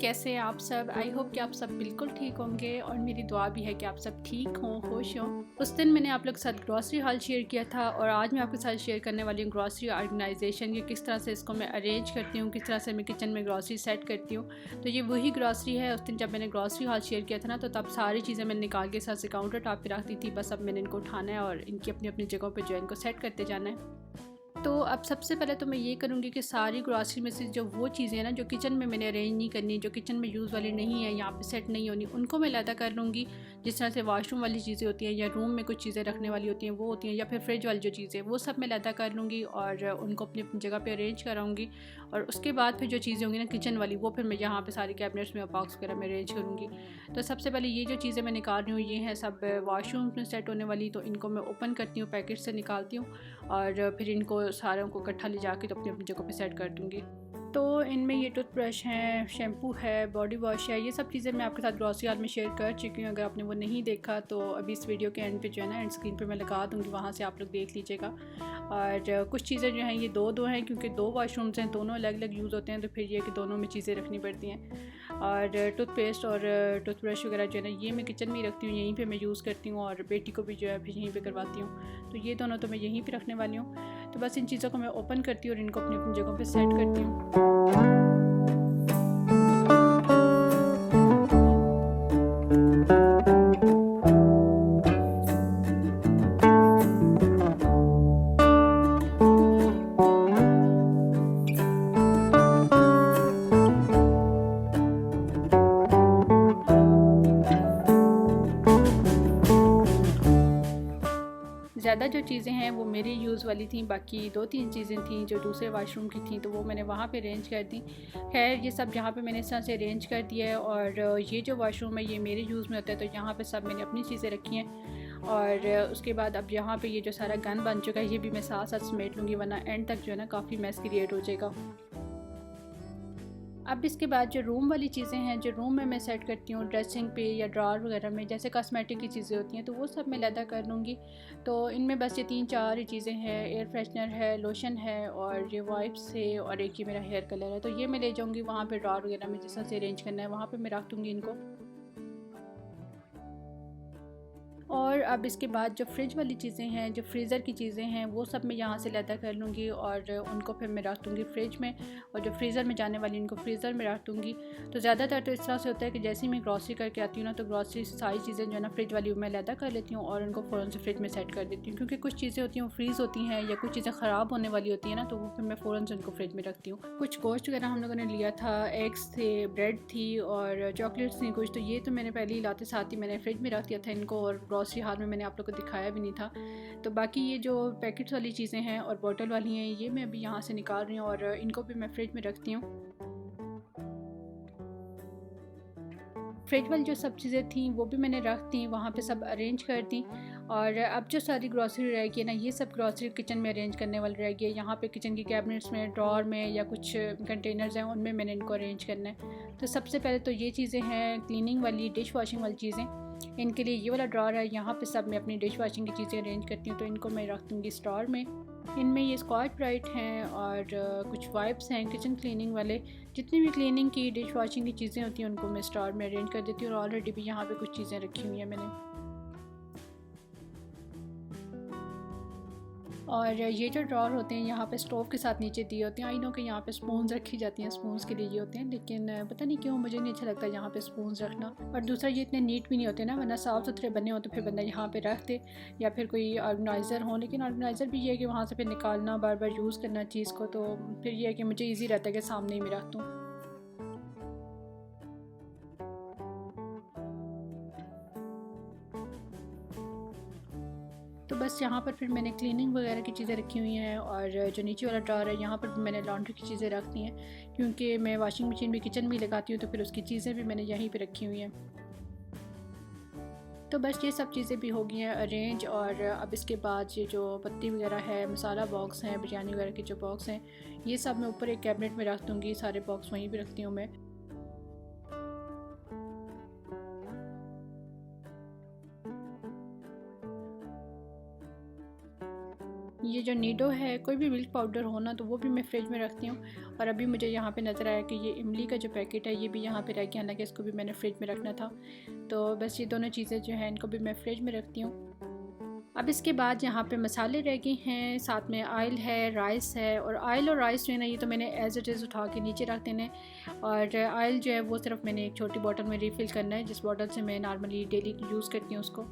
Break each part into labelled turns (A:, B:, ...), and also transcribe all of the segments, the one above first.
A: कैसे हैं आप सब। आई होप कि आप सब बिल्कुल ठीक होंगे और मेरी दुआ भी है कि आप सब ठीक हों, खुश हों। उस दिन मैंने आप लोग के साथ ग्रॉसरी हॉल शेयर किया था और आज मैं आपके साथ शेयर करने वाली हूँ ग्रॉसरी ऑर्गेनाइजेशन की, किस तरह से इसको मैं अरेंज करती हूँ, किस तरह से मैं किचन में ग्रॉसरी सेट करती हूँ। तो ये वही ग्रॉसरी है। उस दिन जब मैंने ग्रॉसरी हॉल शेयर किया था ना, तो तब सारी चीज़ें मैंने निकाल के साथ से काउंटर टॉप पर रख दी थी। बस अब मैंने इनको उठाना है और इनकी अपनी अपनी जगहों पर जो है इनको सेट करते जाना है। तो अब सबसे पहले तो मैं ये करूँगी कि सारी ग्रॉसरी में से जो वो चीज़ें हैं ना जो किचन में मैंने अरेंज नहीं करनी, जो किचन में यूज़ वाली नहीं है, यहाँ पे सेट नहीं होनी, उनको मैं अलहदा कर लूँगी। जिस तरह से वॉशरूम वाली चीज़ें होती हैं या रूम में कुछ चीज़ें रखने वाली होती हैं वो होती हैं, या फिर फ्रिज वाली जो चीज़ें, वो सब मैं अलहदा कर लूँगी और उनको अपनी अपनी जगह पर अरेंज कराऊँगी। और उसके बाद फिर जो चीज़ें होंगी ना किचन वाली, वो फिर मैं यहाँ पर सारी कैबिनेट्स में, बॉक्स वगैरह में अरेंज करूँगी। तो सबसे पहले ये जो चीज़ें मैं निकाल रही हूँ ये हैं सब वॉशरूम में सेट होने वाली। तो इनको मैं ओपन करती हूँ, पैकेट से निकालती हूँ और फिर इनको सारों को इकट्ठा ले जाके तो अपनी अपनी जगह पे सेट कर दूँगी। तो इनमें ये टूथब्रश हैं, शैम्पू है, बॉडी वॉश है, ये सब चीज़ें मैं आपके साथ ग्रॉसरी हॉल में शेयर कर चुकी हूँ। अगर आपने वो नहीं देखा तो अभी इस वीडियो के एंड पे जो है ना, एंड स्क्रीन पे मैं लगा दूँगी, वहाँ से आप लोग देख लीजिएगा। और कुछ चीज़ें जो हैं ये दो हैं, क्योंकि दो वॉशरूम्स हैं, दोनों अलग अलग यूज़ होते हैं, तो फिर ये कि दोनों में चीज़ें रखनी पड़ती हैं। और टूथपेस्ट और टूथब्रश वगैरह जो है ना, ये मैं किचन में ही रखती हूँ, यहीं पर मैं यूज़ करती हूँ और बेटी को भी जो है फिर यहीं पर करवाती हूँ। तो ये दोनों तो मैं यहीं पर रखने वाली हूँ। तो बस इन चीज़ों को मैं ओपन करती हूँ और इनको अपनी अपनी जगहों पे सेट करती हूँ। ज़्यादा जो चीज़ें हैं वो मेरे यूज़ वाली थी, बाकी 2-3 चीज़ें थी जो दूसरे वाशरूम की थी, तो वो मैंने वहाँ पे अरेंज कर दी। खैर ये सब यहाँ पे मैंने इस तरह से अरेंज कर दिया है। और ये जो वाशरूम है ये मेरे यूज़ में होता है, तो यहाँ पे सब मैंने अपनी चीज़ें रखी हैं। और उसके बाद अब यहाँ पे ये जो सारा गन बन चुका है ये भी मैं साथ साथ समेट लूँगी, वरना एंड तक जो है ना काफ़ी मैस क्रिएट हो जाएगा। अब इसके बाद जो रूम वाली चीज़ें हैं, जो रूम में मैं सेट करती हूँ ड्रेसिंग पे या ड्रॉर वगैरह में, जैसे कॉस्मेटिक की चीज़ें होती हैं, तो वो सब मैं अलहदा कर लूँगी। तो इनमें बस ये 3-4 ही चीज़ें हैं। एयर फ्रेशनर है, लोशन है और ये वाइप्स है और एक ये मेरा हेयर कलर है। तो ये मैं ले जाऊँगी वहाँ पे ड्रॉर वगैरह में, जिस तरह से अरेंज करना है वहाँ पर मैं रख दूँगी इनको। और अब इसके बाद जो फ्रिज वाली चीज़ें हैं, जो फ्रीज़र की चीज़ें हैं, वो सब मैं यहाँ से अलहदा कर लूँगी और उनको फिर मैं रख दूँगी फ्रिज में। और जो फ्रीज़र में जाने वाली उनको फ्रीज़र में रख दूँगी। तो ज़्यादातर तो इस तरह से होता है कि जैसे ही मैं ग्रॉसरी करके आती हूँ ना, तो ग्रॉसरी सारी चीज़ें जो है ना फ्रिज वाली मैं अलहदा कर लेती हूँ और उनको फ़ौरन से फ्रिज में सेट कर देती हूँ। क्योंकि कुछ चीज़ें होती हैं वो फ्रीज़ होती हैं या कुछ चीज़ें ख़राब होने वाली होती हैं ना, तो वो फिर मैं फ़ौरन से उनको फ्रिज में रखती हूँ। कुछ गोश्त वगैरह हम लोगों ने लिया था, एग्स थे, ब्रेड थी और चॉकलेट्स थी कुछ, तो ये तो मैंने पहले ही लाते साथ ही मैंने फ्रिज में रख दिया था इनको, और ग्रॉसरी हाल में मैंने आप लोग को दिखाया भी नहीं था। तो बाकी ये जो पैकेट्स वाली चीज़ें हैं और बॉटल वाली हैं, ये मैं अभी यहाँ से निकाल रही हूँ और इनको भी मैं फ्रिज में रखती हूँ। फ्रिज वाली जो सब चीज़ें थी वो भी मैंने रख दी, वहाँ पे सब अरेंज कर दी। और अब जो सारी ग्रॉसरी रह गई है ना, ये सब ग्रॉसरी किचन में अरेंज करने वाली रह गई है। यहाँ पे किचन की कैबिनेट्स में, ड्रॉर में या कुछ कंटेनर्स हैं उनमें मैंने इनको अरेंज करना है। तो सबसे पहले तो ये चीज़ें हैं क्लीनिंग वाली, डिश वॉशिंग वाली चीज़ें। इनके लिए ये वाला ड्रॉर है, यहाँ पे सब मैं अपनी डिश वॉशिंग की चीज़ें अरेंज करती हूँ, तो इनको मैं रख दूँगी स्टोर में। इनमें ये स्कॉच ब्राइट हैं और कुछ वाइप्स हैं किचन क्लीनिंग वाले। जितनी भी क्लीनिंग की, डिश वॉशिंग की चीज़ें होती हैं उनको मैं स्टोर में अरेंज कर देती हूँ। और ऑलरेडी भी यहाँ पे कुछ चीज़ें रखी हुई हैं मैंने। और ये जो ड्रॉर होते हैं यहाँ पे स्टोव के साथ नीचे दिए होते हैं। आई नो कि यहाँ पे स्पून्स रखी जाती हैं, स्पून्स के लिए ये होते हैं, लेकिन पता नहीं क्यों मुझे नहीं अच्छा लगता यहाँ पे स्पून्स रखना। और दूसरा ये इतने नीट भी नहीं होते ना, वरना साफ़ सुथरे बने हो तो फिर बंदा यहाँ पे रख दे, या फिर कोई ऑर्गेनाइज़र हो। लेकिन ऑर्गेनाइज़र भी ये है कि वहाँ से फिर निकालना, बार बार यूज़ करना चीज़ को, तो फिर ये है कि मुझे ईजी रहता है कि सामने ही मैं रख दूँ। तो बस यहाँ पर फिर मैंने क्लीनिंग वगैरह की चीज़ें रखी हुई हैं। और जो नीचे वाला ड्रॉर है यहाँ पर भी मैंने लॉन्ड्री की चीज़ें रख दी हैं, क्योंकि मैं वॉशिंग मशीन भी किचन में लगाती हूँ, तो फिर उसकी चीज़ें भी मैंने यहीं पे रखी हुई हैं। तो बस ये सब चीज़ें भी हो गई हैं अरेंज। और अब इसके बाद ये जो पत्ती वगैरह है, मसाला बॉक्स हैं, बिरयानी वगैरह के जो बॉक्स हैं, ये सब मैं ऊपर एक कैबिनेट में रख दूँगी। सारे बॉक्स वहीं पर रखती हूँ मैं। ये जो नीडो है, कोई भी मिल्क पाउडर हो ना तो वो भी मैं फ्रिज में रखती हूँ। और अभी मुझे यहाँ पे नज़र आया कि ये इमली का जो पैकेट है ये भी यहाँ पे रह गया, हालांकि इसको भी मैंने फ्रिज में रखना था। तो बस ये दोनों चीज़ें जो हैं इनको भी मैं फ्रिज में रखती हूँ। अब इसके बाद यहाँ पे मसाले रह गए हैं, साथ में ऑयल है, राइस है। और ऑयल और राइस जो है ना ये तो मैंने एज इट इज़ उठा के नीचे रख देने। और ऑयल जो है वो सिर्फ मैंने एक छोटी बॉटल में रिफ़िल करना है, जिस बॉटल से मैं नॉर्मली डेली यूज़ करती हूँ उसको।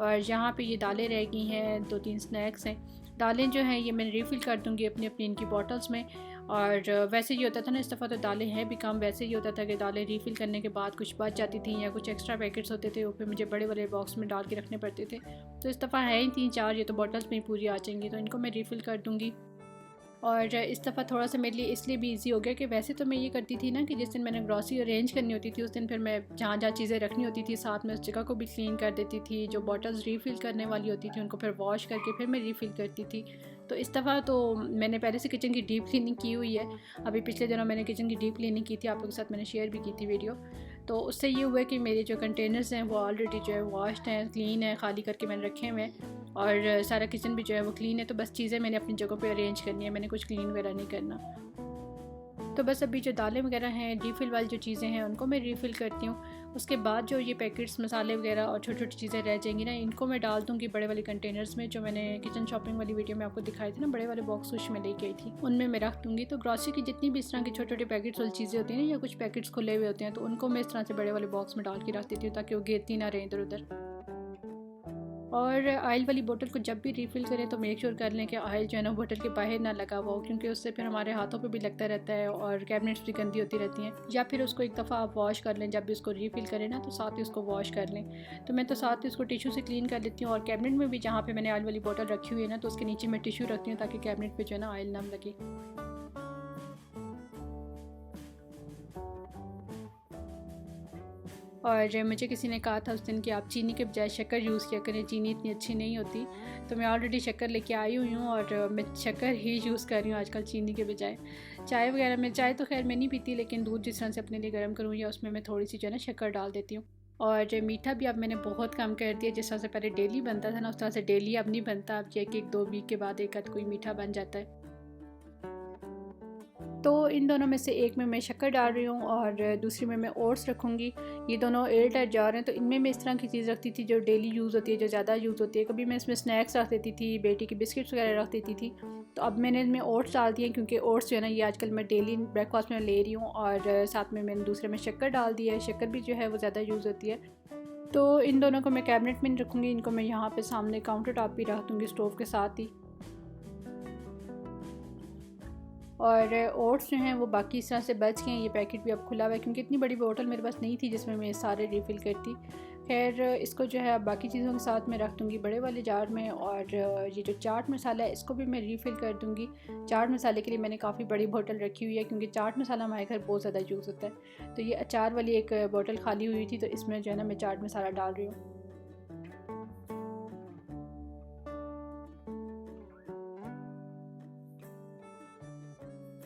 A: और यहाँ पे ये दालें रह गई हैं, 2-3 स्नैक्स हैं। दालें जो हैं ये मैं रिफ़िल कर दूँगी अपनी अपनी इनकी बॉटल्स में। और वैसे ये होता था ना, इस दफ़ा तो दालें हैं भी कम, वैसे ही होता था कि दालें रिफ़िल करने के बाद कुछ बच जाती थी या कुछ एक्स्ट्रा पैकेट्स होते थे, वो फिर मुझे बड़े बड़े बॉक्स में डाल के रखने पड़ते थे। तो इस दफ़ा है ही 3-4, ये तो बॉटल्स में ही पूरी आ जाएंगी, तो इनको मैं रिफ़िल कर दूँगी। और इस दफ़ा थोड़ा सा मेरे लिए इसलिए भी इजी हो गया कि वैसे तो मैं ये करती थी ना कि जिस दिन मैंने ग्रॉसरी अरेंज करनी होती थी उस दिन फिर मैं जहाँ जहाँ चीज़ें रखनी होती थी साथ में उस जगह को भी क्लीन कर देती थी। जो बॉटल्स रीफ़िल करने वाली होती थी उनको फिर वॉश करके फिर मैं रीफ़िल करती थी। तो इस दफ़ा तो मैंने पहले से किचन की डीप क्लीनिंग की हुई है। अभी पिछले दिनों मैंने किचन की डीप क्लीनिंग की थी, आप लोगों के साथ मैंने शेयर भी की थी वीडियो। तो उससे ये हुआ कि मेरे जो कंटेनर्स हैं वो ऑलरेडी जो है वॉश्ड हैं, क्लीन है, खाली करके मैंने रखे हुए हैं। और सारा किचन भी जो है वो क्लीन है। तो बस चीज़ें मैंने अपनी जगह पे अरेंज करनी है, मैंने कुछ क्लीन वगैरह नहीं करना। तो बस अभी जो दालें वगैरह हैं, रीफ़िल वाली जो चीज़ें हैं उनको मैं रीफ़िल करती हूँ। उसके बाद जो ये पैकेट्स मसाले वगैरह और छोटी छोटी चीज़ें रह जाएंगी ना, इनको मैं डाल दूँगी बड़े वाले कंटेनर्स में, जो मैंने किचन शॉपिंग वाली वीडियो में आपको दिखाई थी ना, बड़े वाले बॉक्स कुछ में लेके आई थी, उनमें मैं रख दूँगी। तो ग्रॉसरी की जितनी भी इस तरह की छोटे छोटे पैकेट्स वाली चीज़ें होती हैं ना, या कुछ पैकेट्स खुले हुए होते हैं, तो उनको मैं इस तरह से बड़े वाले बॉक्स में डाल के रख देती हूँ ताकि वो गिरती ना रहे इधर उधर। और ऑयल वाली बोतल को जब भी रिफ़िल करें तो मेक श्योर कर लें कि ऑयल जो है ना बोतल के बाहर ना लगा हुआ हो, क्योंकि उससे फिर हमारे हाथों पे भी लगता रहता है और कैबिनेट्स भी गंदी होती रहती हैं। या फिर उसको एक दफ़ा आप वॉश कर लें, जब भी उसको रिफ़िल करें ना तो साथ ही उसको वॉश कर लें। तो मैं तो साथ ही उसको टिश्यू से क्लीन कर लेती हूँ। और कैबिनेट में भी जहाँ पर मैंने ऑयल वाली बोतल रखी हुई है ना, तो उसके नीचे मैं टिश्यू रखती हूँ ताकि कैबिनेट पर जो है ना ऑयल ना लगे। और मुझे किसी ने कहा था उस दिन कि आप चीनी के बजाय शक्कर यूज़ किया करें, चीनी इतनी अच्छी नहीं होती। तो मैं ऑलरेडी शक्कर लेके आई हुई हूँ और मैं शक्कर ही यूज़ कर रही हूँ आजकल चीनी के बजाय। चाय वगैरह में, चाय तो खैर मैं नहीं पीती, लेकिन दूध जिस तरह से अपने लिए गर्म करूँ या उसमें मैं थोड़ी सी जो है ना शक्कर डाल देती हूँ। और मीठा भी अब मैंने बहुत कम कर दिया, जिस तरह से पहले डेली बनता था ना उस तरह से डेली अब नहीं बनता। अब एक एक 2 वीक के बाद एक आध कोई मीठा बन जाता है। तो इन दोनों में से एक में मैं शक्कर डाल रही हूँ और दूसरी में मैं ओट्स रखूँगी। ये दोनों एयर टाइट जार हैं, तो इनमें मैं इस तरह की चीज़ रखती थी जो डेली यूज़ होती है, जो ज़्यादा यूज़ होती है। कभी मैं इसमें स्नैक्स रख देती थी, बेटी की बिस्किट्स वगैरह रख देती थी। तो अब मैंने इनमें ओट्स डाल दिए, क्योंकि ओट्स जो है ना ये आजकल मैं डेली ब्रेकफास्ट में ले रही हूँ। और साथ में मैंने दूसरे में शक्कर डाल दिया है, शक्कर भी जो है वो ज़्यादा यूज़ होती है। तो इन दोनों को मैं कैबिनेट में नहीं रखूँगी, इनको मैं यहाँ पर सामने काउंटर टॉप भी रख दूँगी स्टोव के साथ ही। और ओट्स जो हैं वो बाकी इस तरह से बच गए हैं। ये पैकेट भी अब खुला हुआ है, क्योंकि इतनी बड़ी बोतल मेरे पास नहीं थी जिसमें मैं सारे रिफ़िल करती। खैर इसको जो है अब बाकी चीज़ों के साथ में रख दूँगी बड़े वाले जार में। और ये जो चाट मसाला है इसको भी मैं रिफ़िल कर दूँगी। चाट मसाले के लिए मैंने काफ़ी बड़ी बोतल रखी हुई है, क्योंकि चाट मसाला हमारे घर बहुत ज़्यादा यूज़ होता है। तो ये अचार वाली एक बोतल खाली हुई थी, तो इसमें जो है ना मैं चाट मसाला डाल रही हूँ।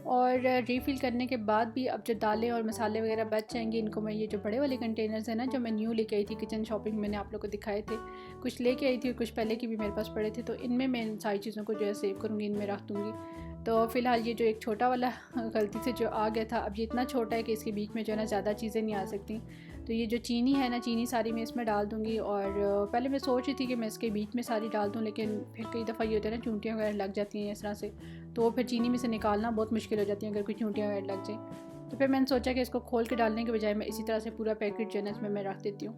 A: और रीफ़िल करने के बाद भी अब जो दालें और मसाले वगैरह बच जाएंगे, इनको मैं ये जो बड़े वाले कंटेनर्स हैं ना, जो मैं न्यू लेके आई थी किचन शॉपिंग, मैंने आप लोगों को दिखाए थे, कुछ लेके आई थी और कुछ पहले की भी मेरे पास पड़े थे। तो इनमें मैं इन सारी चीज़ों को जो है सेव करूँगी, इनमें रख दूँगी। तो फ़िलहाल ये जो एक छोटा वाला गलती से जो आ गया था, अब ये इतना छोटा है कि इसके बीच में जो है ना ज़्यादा चीज़ें नहीं आ सकती। तो ये जो चीनी है ना, चीनी सारी मैं इसमें डाल दूँगी। और पहले मैं सोच रही थी कि मैं इसके बीच में सारी डाल दूँ, लेकिन फिर कई दफ़ा ये होता है ना चूंटियाँ वगैरह लग जाती हैं इस तरह से, तो फिर चीनी में से निकालना बहुत मुश्किल हो जाती है अगर कोई चूंटियाँ वगैरह लग जाए। तो फिर मैंने सोचा कि इसको खोल के डालने के बजाय मैं इसी तरह से पूरा पैकेट जो है ना इसमें मैं रख देती हूँ।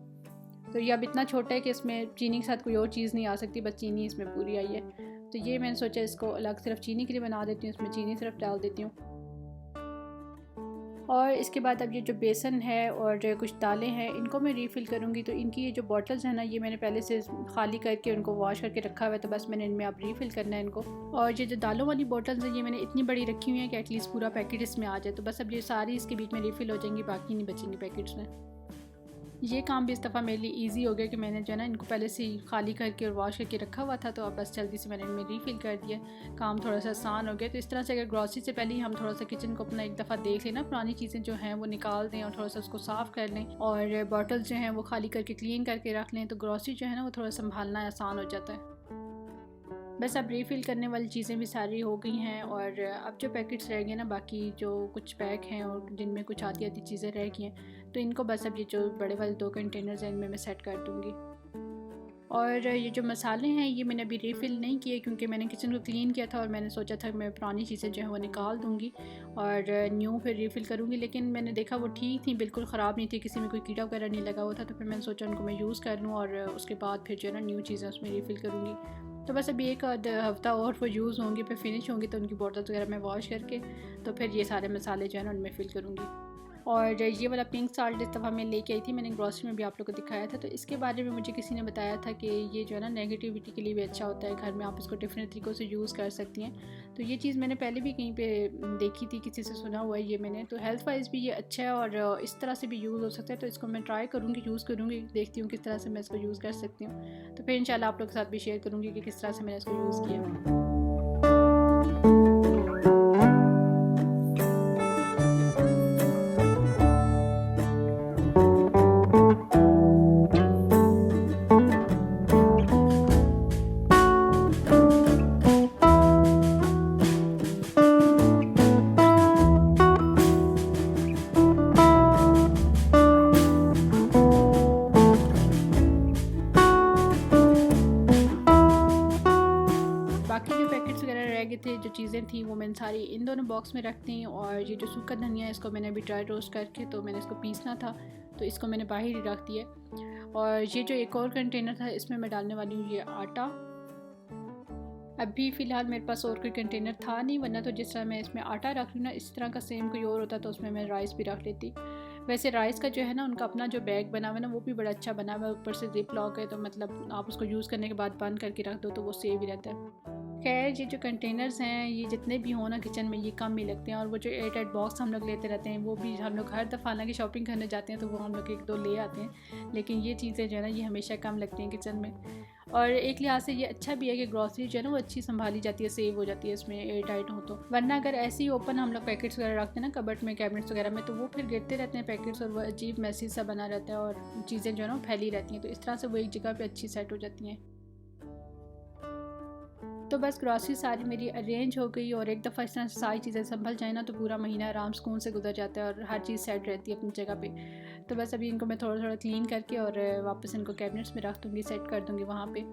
A: तो ये अब इतना छोटा है कि इसमें चीनी के साथ कोई और चीज़ नहीं आ सकती, बस चीनी इसमें पूरी आई है। तो ये मैंने सोचा इसको अलग सिर्फ चीनी के लिए बना देती हूँ, इसमें चीनी सिर्फ डाल देती हूँ। और इसके बाद अब ये जो बेसन है और कुछ दालें हैं, इनको मैं रीफ़िल करूँगी। तो इनकी ये जो बॉटल्स हैं ना, ये मैंने पहले से खाली करके उनको वॉश करके रखा हुआ है, तो बस मैंने इनमें अब रीफ़िल करना है इनको। और ये जो दालों वाली बॉटल्स हैं, ये मैंने इतनी बड़ी रखी हुई हैं कि एटलीस्ट पूरा पैकेट इसमें आ जाए। तो बस अब ये सारी इसके बीच में रीफ़िल हो जाएंगी, बाकी नहीं बचेंगी पैकेट्स में। ये काम भी इस दफ़ा मेरे लिए ईजी हो गया कि मैंने जो है ना इनको पहले से ही खाली करके और वॉश करके रखा हुआ था, तो अब बस जल्दी से मैंने इनमें रीफ़िल कर दिया, काम थोड़ा सा आसान हो गया। तो इस तरह से अगर ग्रॉसरी से पहले ही हम थोड़ा सा किचन को अपना एक दफ़ा देख लें ना, पुरानी चीज़ें जो हैं वो निकाल दें और थोड़ा सा उसको साफ़ कर लें, और बॉटल्स जो हैं वो खाली करके क्लीन करके रख लें, तो ग्रॉसरी जो है ना वो थोड़ा संभालना आसान हो जाता है। बस अब रीफ़िल करने वाली चीज़ें भी सारी हो गई हैं और अब जो पैकेट्स रह गए ना, बाकी जो कुछ पैक हैं और जिनमें कुछ आती आती चीज़ें रह गई हैं, तो इनको बस अब ये जो बड़े वाले 2 कंटेनर्स हैं इनमें मैं सेट कर दूँगी। और ये जो मसाले हैं ये मैंने अभी रीफ़िल नहीं किए क्योंकि मैंने किचन को क्लीन किया था और मैंने सोचा था मैं पुरानी चीज़ें जो हैं वो निकाल दूँगी और न्यू फिर रीफ़िल करूँगी, लेकिन मैंने देखा वो ठीक थी, बिल्कुल ख़राब नहीं थी, किसी में कोई कीड़ा वगैरह नहीं लगा हुआ था। तो फिर मैंने सोचा उनको मैं यूज़ कर लूँ और उसके बाद फिर जो है ना न्यू चीज़ें उसमें रीफ़िल करूँगी। तो बस अभी एक आध हफ़्ता और वो यूज़ होंगी, फिर फिनिश होंगी, तो उनकी बॉटल्स वगैरह मैं वॉश करके तो फिर ये सारे मसाले जो है ना उनमें फ़िल करूँगी। और ये वाला पिंक साल्ट इस दफ़ा मैं लेके आई थी, मैंने ग्रॉसरी में भी आप लोगों को दिखाया था। तो इसके बारे में मुझे किसी ने बताया था कि ये जो है ना नेगेटिविटी के लिए भी अच्छा होता है, घर में आप इसको डिफरेंट तरीक़ों से यूज़ कर सकती हैं। तो ये चीज़ मैंने पहले भी कहीं पे देखी थी, किसी से सुना हुआ है ये मैंने, तो हेल्थ वाइज भी ये अच्छा है और इस तरह से भी यूज़ हो सकता है। तो इसको मैं ट्राई करूँगी, यूज़ करूँगी, देखती हूँ किस तरह से मैं इसको यूज़ कर सकती हूँ। तो फिर इंशाल्लाह आप लोग के साथ भी शेयर करूँगी कि किस तरह से मैंने इसको यूज़ किया। बाकी जो पैकेट्स वगैरह रह गए थे, जो चीज़ें थी वो मैंने सारी इन दोनों बॉक्स में रख दी। और ये जो सूखा धनिया है इसको मैंने अभी ड्राई रोस्ट करके, तो मैंने इसको पीसना था तो इसको मैंने बाहर ही रख दिया। और ये जो एक और कंटेनर था इसमें मैं डालने वाली हूँ ये आटा। अभी फ़िलहाल मेरे पास और कोई कंटेनर था नहीं, वरना तो जिस तरह मैं इसमें आटा रख रही हूँ ना, इस तरह का सेम कोई और होता तो उसमें मैं राइस भी रख लेती। वैसे राइस का जो है ना उनका अपना जो बैग बना हुआ है ना वो भी बड़ा अच्छा बना हुआ है, ऊपर से जिप लॉक है, तो मतलब आप उसको यूज़ करने के बाद बंद करके रख दो तो वो सेव ही रहता है। खैर ये जो कंटेनर्स हैं ये जितने भी हो ना किचन में ये कम ही लगते हैं। और वो जो एयर टाइट बॉक्स हम लोग लेते रहते हैं वो भी हम लोग हर दफ़ा हालांकि शॉपिंग करने जाते हैं तो वो हम लोग एक दो ले आते हैं, लेकिन ये चीज़ें जो है ना ये हमेशा कम लगती हैं किचन में। और एक लिहाज से ये अच्छा भी है कि ग्रॉसरी जो है ना वो अच्छी संभाली जाती है, सेव हो जाती है इसमें एयर टाइट हो तो। वरना अगर ऐसे ही ओपन हम लोग पैकेट्स वगैरह रखते हैं ना कबर्ड में, कैबिनेट्स वगैरह में, तो वो फिर गिरते रहते हैं पैकेट्स और वो अजीब मैसी सा बना रहता है और चीज़ें जो है ना फैली रहती हैं। तो इस तरह से वो एक जगह पर अच्छी सेट हो जाती हैं। तो बस ग्रॉसरी सारी मेरी अरेंज हो गई और एक दफ़ा इस तरह से सारी चीज़ें संभल जाए ना तो पूरा महीना आराम सुकून से गुजर जाता है और हर चीज़ सेट रहती है अपनी जगह पे। तो बस अभी इनको मैं थोड़ा थोड़ा क्लीन करके और वापस इनको कैबिनेट्स में रख दूँगी, सेट कर दूँगी वहाँ पे।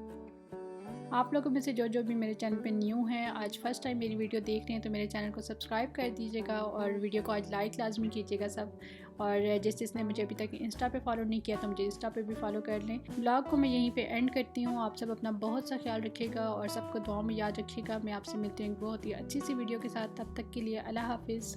A: आप लोगों में से जो भी मेरे चैनल पे न्यू हैं, आज फर्स्ट टाइम मेरी वीडियो देख रहे हैं, तो मेरे चैनल को सब्सक्राइब कर दीजिएगा और वीडियो को आज लाइक लाजमी कीजिएगा सब। और जिसने मुझे अभी तक इंस्टा पे फॉलो नहीं किया तो मुझे इंस्टा पे भी फॉलो कर लें। ब्लॉग को मैं यहीं पे एंड करती हूँ। आप सब अपना बहुत सा ख्याल रखिएगा और सबको दुआ में याद रखिएगा। मैं आपसे मिलती हूँ एक बहुत ही अच्छी सी वीडियो के साथ। तब तक के लिए अल्लाह हाफिज़।